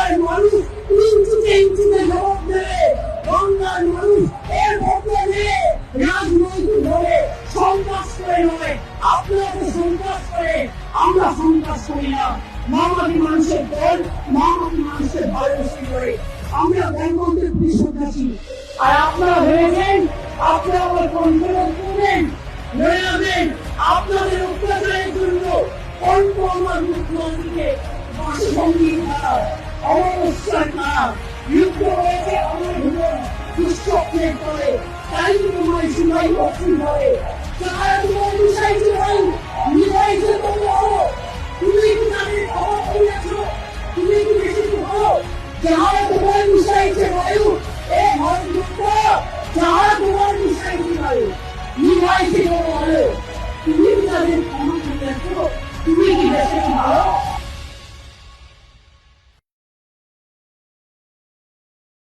বাংলার মানুষ ইঞ্চিতে ইঞ্চিতে জবাব দেবে। বাংলার মানুষ এর বদলে রাজনৈতিকভাবে সন্ত্রাস করে নয়, আপনারা তো সন্ত্রাস করে, আমরা সন্ত্রাস করি না। মামাটি মানুষের দল, মামাটি মানুষের ভালোবাসি করে আমরা গণতন্ত্রের প্রতি সন্ত্রাসী। আর আপনারা ভেবেছেন আপনারা আমার কন্ট্রোল করবেন, মনে রাখবেন আপনাদের অত্যাচারের জন্য অল্প আমার মুখ্যমন্ত্রীকে বাসভঙ্গি করা, অবস্থান করা, যুদ্ধ হয়েছে আমার ভুবন দুঃস্বপ্নের করে, তাই তোমার সিলাই অক্ষুণ হবে। যারা তোমার মিশাইছে ভাই, মিশাইছে তোমরা, তুমি কি তাদের খবর করিয়াছ? তুমি কি বেশি ভালো? যারা তোমার মিশাইছে বায়ু, এ ভারতবর্ষ, যারা তোমার মিশাইছে বায়ু, মিশাইছে ভালো, তুমি কি তাদের খবর করিয়াছ? তুমি কি বেশি ভালো?